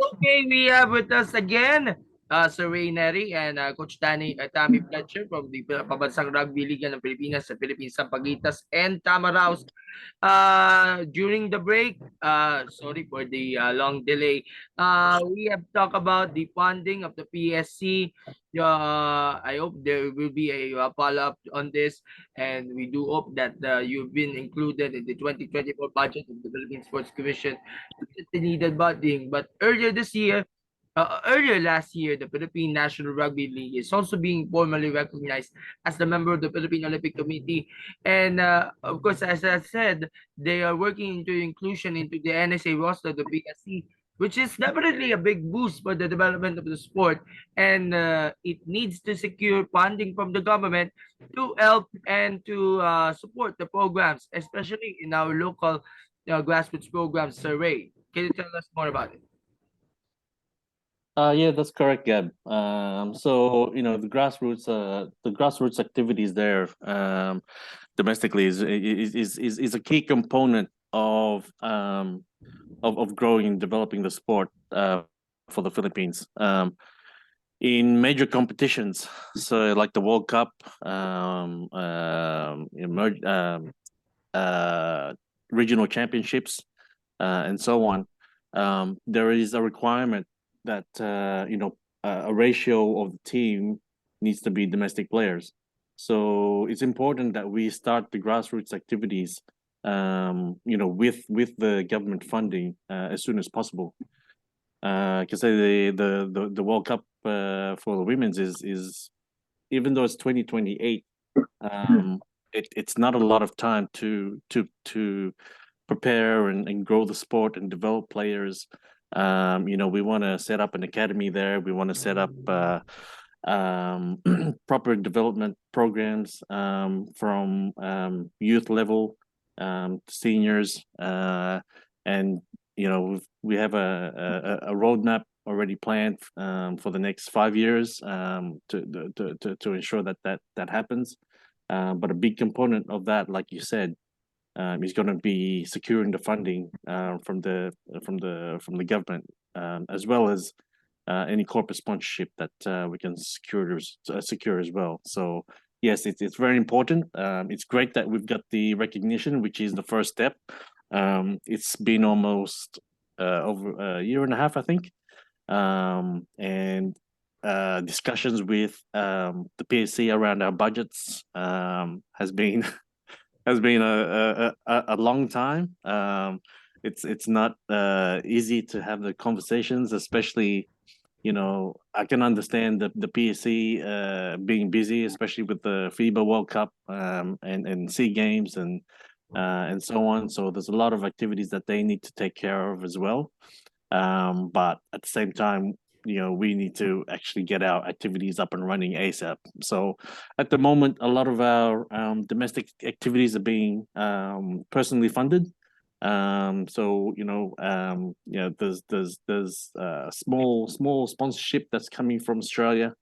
Okay, we have with us again Sir Nery and Coach Tammy Fletcher from the Pambansang Rugby Liga ng Pilipinas sa Philippines Sampaguitas and Tama Raos. During the break, sorry for the long delay, we have talked about the funding of the PSC. I hope there will be a follow-up on this, and we do hope that you've been included in the 2024 budget of the Philippine Sports Commission. The needed funding, but earlier last year, the Philippine National Rugby League is also being formally recognized as the member of the Philippine Olympic Committee. And of course, as I said, they are working into inclusion into the NSA roster, the PSC, which is definitely a big boost for the development of the sport. And it needs to secure funding from the government to help and to support the programs, especially in our local grassroots programs. Survey. Can you tell us more about it? Yeah, that's correct, Gab. So the grassroots activities there, domestically is a key component of growing and developing the sport for the Philippines. In major competitions, so like the World Cup, regional championships, and so on, there is a requirement that a ratio of the team needs to be domestic players. So it's important that we start the grassroots activities, with the government funding as soon as possible. Because the World Cup for the women's is even though it's 2028, it's not a lot of time to prepare and grow the sport and develop players. We want to set up an academy there. We want to set up proper development programs from youth level seniors, and we have a roadmap already planned for the next 5 years to ensure that happens. But a big component of that, like you said, is going to be securing the funding from the government, as well as any corporate sponsorship that we can secure as well. So yes, it's very important. It's great that we've got the recognition, which is the first step. It's been almost over a year and a half, I think, and discussions with the PSC around our budgets has been has been a long time. It's not easy to have the conversations, especially I can understand the PSC being busy, especially with the FIBA World Cup and SEA Games and so on. So there's a lot of activities that they need to take care of as well. But at the same time, we need to actually get our activities up and running ASAP. So at the moment, a lot of our domestic activities are being personally funded. So there's small sponsorship that's coming from Australia,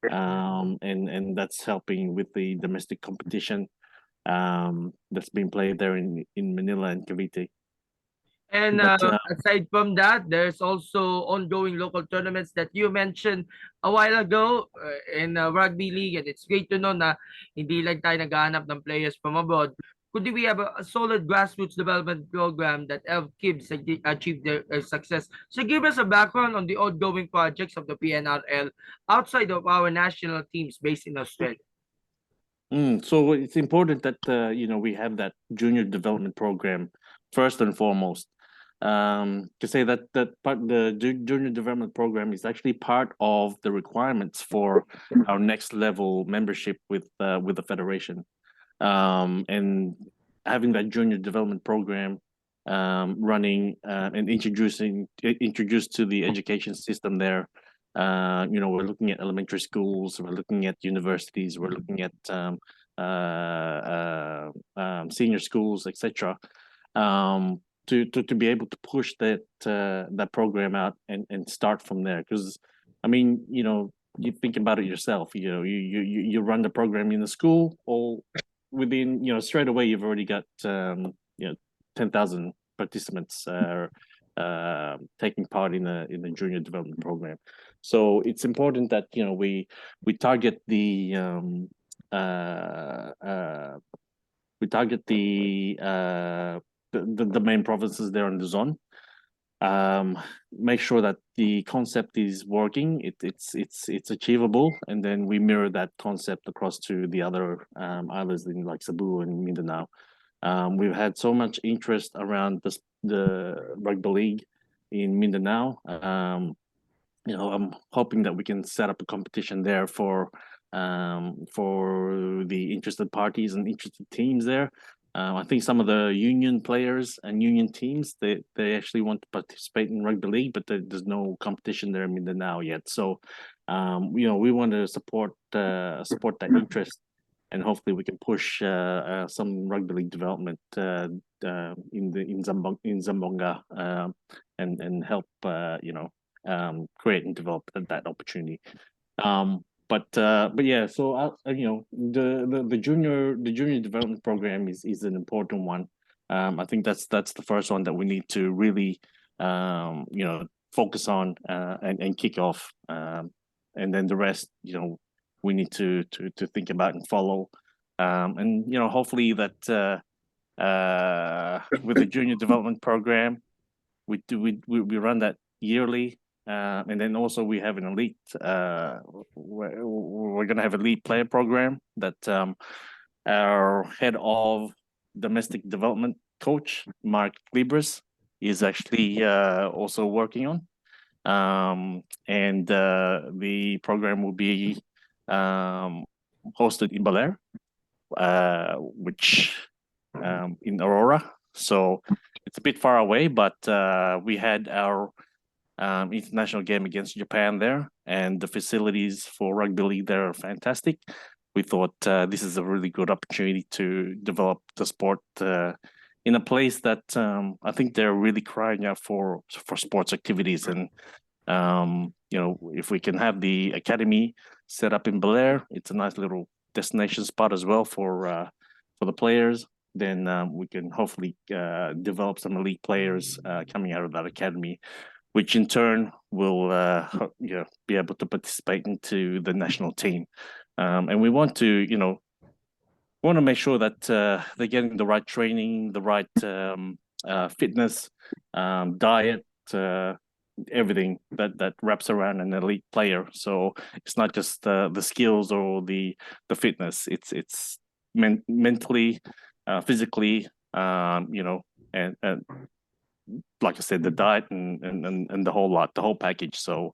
and that's helping with the domestic competition that's being played there in Manila and Cavite. And But aside from that, there's also ongoing local tournaments that you mentioned a while ago in Rugby League, and it's great to know na hindi lang tayo naghahanap ng players from abroad. Could we have a solid grassroots development program that help kids achieve their success? So give us a background on the ongoing projects of the PNRL outside of our national teams based in Australia. So it's important that we have that junior development program first and foremost. To say that the junior development program is actually part of the requirements for our next level membership with the federation, and having that junior development program running and introduced to the education system there. We're looking at elementary schools, we're looking at universities, we're looking at senior schools, etc. To be able to push that program out and start from there, because you think about it yourself. You run the program in the school, or within straight away you've already got 10,000 participants taking part in the junior development program. So it's important that we target we target the main provinces there in the zone. Make sure that the concept is working, it's achievable, and then we mirror that concept across to the other islands in like Cebu and Mindanao. We've had so much interest around the rugby league in Mindanao. I'm hoping that we can set up a competition there for the interested parties and interested teams there. I think some of the union players and union teams they actually want to participate in rugby league, but there's no competition there in Mindanao yet. So, we want to support that interest, and hopefully we can push some rugby league development in Zamboanga, and help create and develop that opportunity. But yeah, so the junior development program is an important one. I think that's the first one that we need to really focus on and kick off, and then the rest we need to think about and follow, and hopefully that with the junior development program we run that yearly. And then also we have an elite. We're going to have an elite player program that our head of domestic development coach Mark Libras is actually also working on. And the program will be hosted in Bel Air, which in Aurora. So it's a bit far away, but we had our international game against Japan there, and the facilities for rugby league there are fantastic. We thought this is a really good opportunity to develop the sport in a place that I think they're really crying out for sports activities. And if we can have the academy set up in Bel Air, it's a nice little destination spot as well for the players. Then we can hopefully develop some elite players coming out of that academy, which in turn will be able to participate into the national team. And we want to make sure that they're getting the right training, the right fitness, diet, everything that wraps around an elite player. So it's not just the skills or the fitness. It's mentally, physically, and like I said, the diet and the whole lot, the whole package. So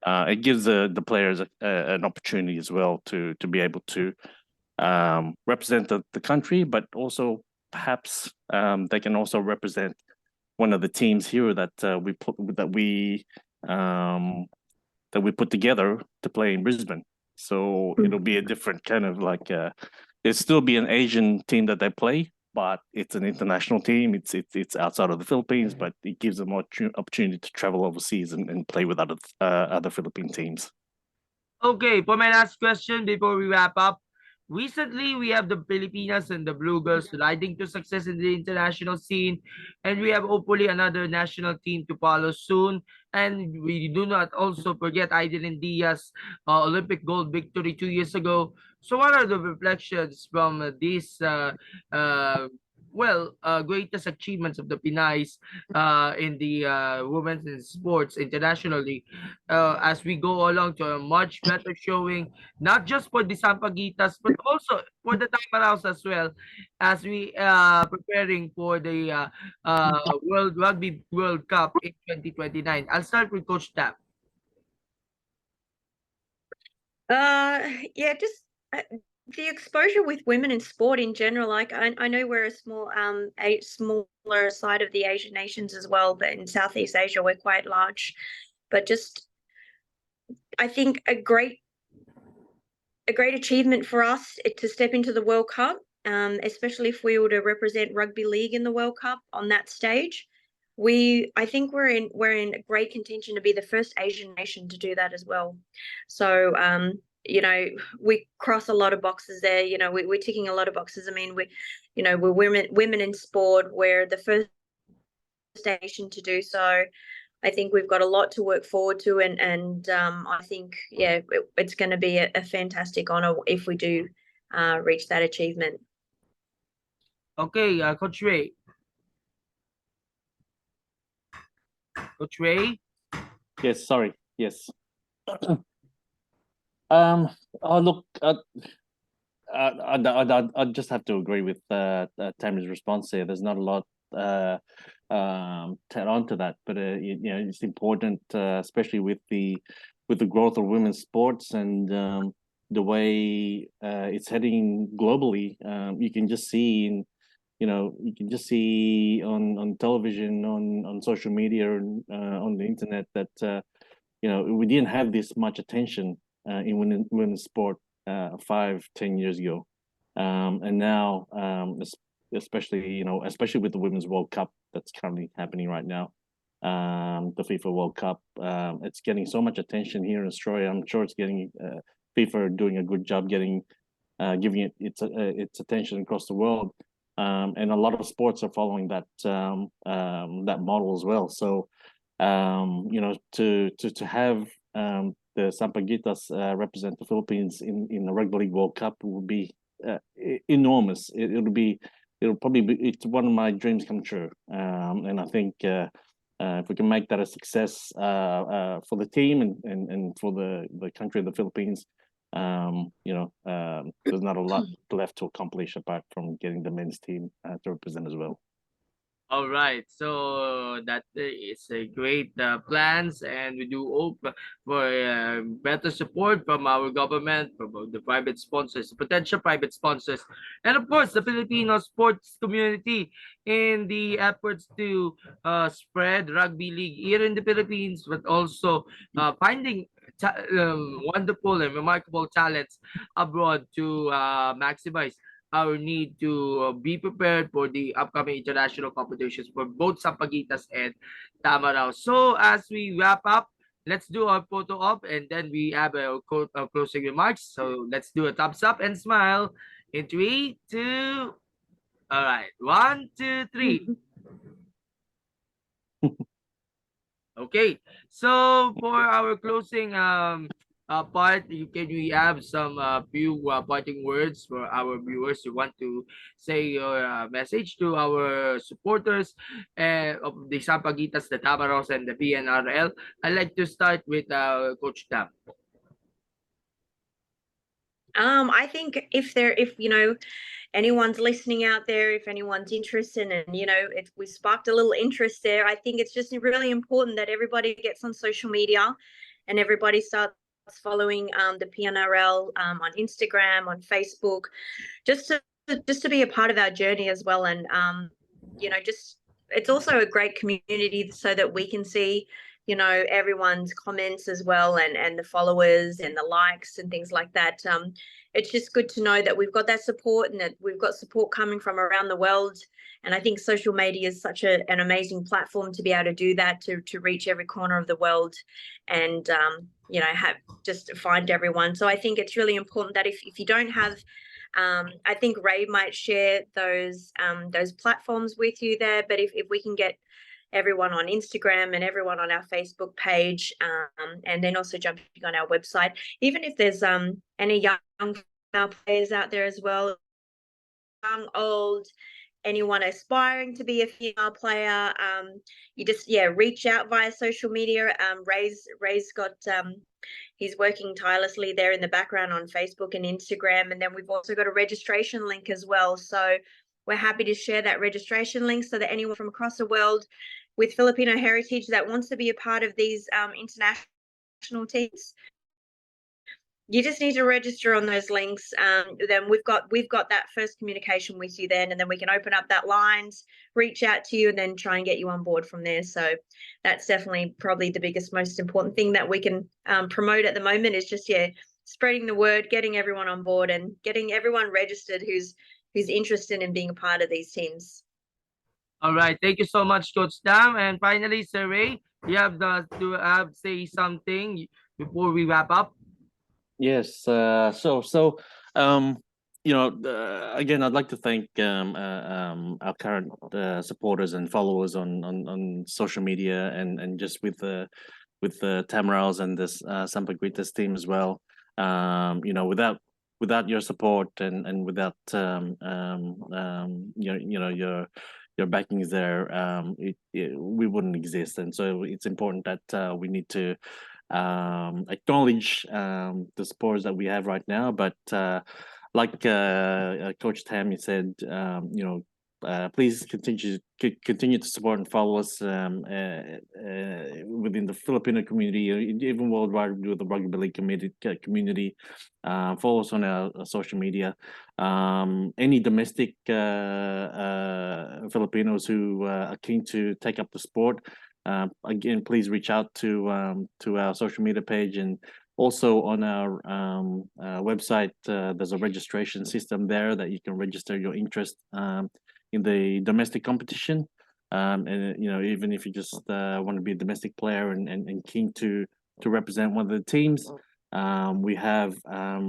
it gives the players an opportunity as well to be able to represent the country, but also perhaps they can also represent one of the teams here that we put together to play in Brisbane. So it'll be a different kind of like it'll still be an Asian team that they play, but it's an international team. It's outside of the Philippines, but it gives them opportunity to travel overseas and play with other Philippine teams. Okay, for my last question before we wrap up. Recently, we have the Pilipinas and the Blue Girls riding to success in the international scene, and we have hopefully another national team to follow soon. And we do not also forget Aiden Diaz Olympic gold victory 2 years ago. So, what are the reflections from these greatest achievements of the Pinays in the women's in sports internationally, as we go along to a much better showing, not just for the Sampaguitas, but also for the Tamaraos as well, as we preparing for the World Rugby World Cup in 2029. I'll start with Coach Tam. Yeah, just the exposure with women in sport in general. Like I know we're a smaller side of the Asian nations as well, but in Southeast Asia we're quite large. But just I think a great achievement for us to step into the World Cup, especially if we were to represent rugby league in the World Cup on that stage. I think we're in great contention to be the first Asian nation to do that as well. So we cross a lot of boxes there. We're ticking a lot of boxes. I mean, we're women in sport. We're the first nation to do so. I think we've got a lot to work forward to, and I think it's going to be a fantastic honor if we do reach that achievement. Okay, Coach Ray. Coach Ray. Yes, sorry. Yes. Oh, look, I just have to agree with Tammy's response there. There's not a lot to add on to that, but you know, it's important, especially with the growth of women's sports and the way it's heading globally. You can just see on television, on social media, and on the internet that we didn't have this much attention in women's sport 5-10 years ago, and now especially with the Women's World Cup that's currently happening right now, the FIFA World Cup, it's getting so much attention here in Australia. I'm sure it's getting FIFA are doing a good job giving it its attention across the world, and a lot of sports are following that model as well. So to have the Sampaguitas represent the Philippines in the Rugby League World Cup would be enormous. It's one of my dreams come true, and I think if we can make that a success for the team and for the country of the Philippines, there's not a lot left to accomplish apart from getting the men's team to represent as well. All right, so that is a great plans, and we do hope for better support from our government, from the private sponsors, potential private sponsors, and of course the Filipino sports community in the efforts to spread rugby league here in the Philippines, but also finding wonderful and remarkable talents abroad to maximize our need to be prepared for the upcoming international competitions for both Sampaguitas and Tamaraw. So as we wrap up, let's do our photo op, and then we have a closing remarks. So let's do a thumbs up and smile in 3, 2. All right, 1, 2, 3. Okay, so for our closing part, we have some few parting words for our viewers. You want to say your message to our supporters of the Sampaguitas, the Tamaros, and the PNRL. I'd like to start with Coach Tam. I think if anyone's listening out there, if anyone's interested, and if we sparked a little interest there, I think it's just really important that everybody gets on social media and everybody starts following the PNRL on Instagram, on Facebook, just to be a part of our journey as well. And it's also a great community so that we can see everyone's comments as well, and the followers and the likes and things like that. It's just good to know that we've got that support, and that we've got support coming from around the world. And I think social media is such an amazing platform to be able to do that, to reach every corner of the world, and have just find everyone. So I think it's really important that if you don't have, I think Ray might share those platforms with you there, but if we can get everyone on Instagram and everyone on our Facebook page, and then also jumping on our website, even if there's any young female players out there as well, young, old, anyone aspiring to be a female player, you just reach out via social media. Ray's got he's working tirelessly there in the background on Facebook and Instagram, and then we've also got a registration link as well. So we're happy to share that registration link so that anyone from across the world with Filipino heritage that wants to be a part of these international teams, you just need to register on those links. Then we've got that first communication with you then, and then we can open up that lines, reach out to you, and then try and get you on board from there. So that's definitely probably the biggest, most important thing that we can promote at the moment is just spreading the word, getting everyone on board, and getting everyone registered who's interested in being a part of these teams. All right, thank you so much, Coach Tam. And finally, Sir Ray, you have to say something before we wrap up. Yes. So again, I'd like to thank our current supporters and followers on social media and just with the Tamaraos and this Sampaguitas team as well. Without your support and without your backings there, we wouldn't exist. And so it's important that we need to acknowledge the supporters that we have right now, but like Coach Tammy said, please continue to support and follow us within the Filipino community, even worldwide with the Rugby League community. Follow us on our social media. Any domestic Filipinos who are keen to take up the sport, again, please reach out to our social media page, and also on our website. There's a registration system there that you can register your interest in the domestic competition. And even if you just want to be a domestic player and keen to represent one of the teams, we have a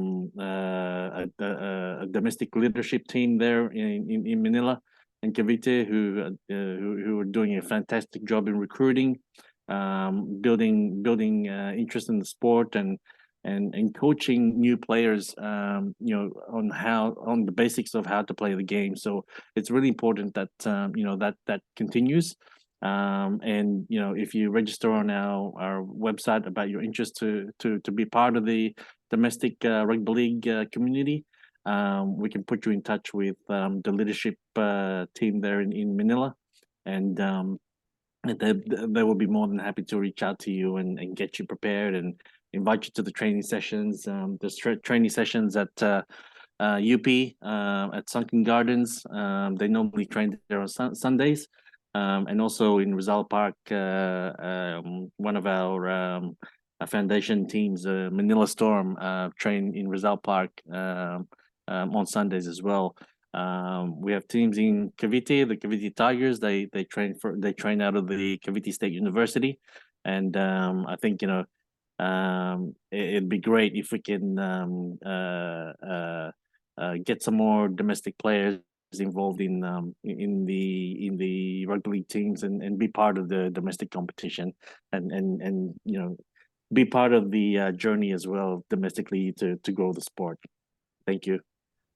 domestic leadership team there in Manila and Cavite who are doing a fantastic job in recruiting, building interest in the sport and coaching new players, on the basics of how to play the game. So it's really important that that continues. And if you register on our website about your interest to be part of the domestic rugby league community, we can put you in touch with the leadership team there in Manila, and they will be more than happy to reach out to you and get you prepared and invite you to the training sessions. There's training sessions at UP at Sunken Gardens. They normally train there on Sundays, and also in Rizal Park. One of our foundation teams, Manila Storm, train in Rizal Park on Sundays as well. We have teams in Cavite, the Cavite Tigers. They train out of the Cavite State University, and I think it'd be great if we can get some more domestic players involved in the rugby league teams and be part of the domestic competition and be part of the journey as well domestically to grow the sport. Thank you.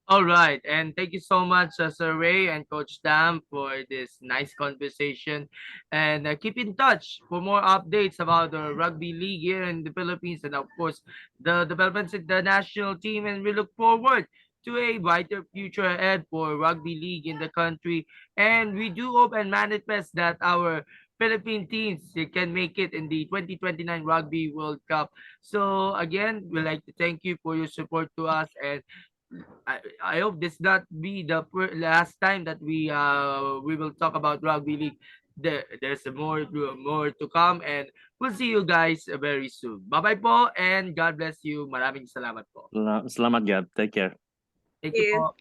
All right, and thank you so much, Sir Ray and Coach Tam, for this nice conversation. And keep in touch for more updates about the rugby league here in the Philippines, and of course, the developments in the national team. And we look forward to a brighter future ahead for rugby league in the country. And we do hope and manifest that our Philippine teams can make it in the 2029 Rugby World Cup. So again, we'd like to thank you for your support to us, and I hope this not be the last time that we will talk about rugby league. There's more to come, and we'll see you guys very soon. Bye-bye po, and God bless you. Maraming salamat po. Salamat, Gab. Take care. Thank you po.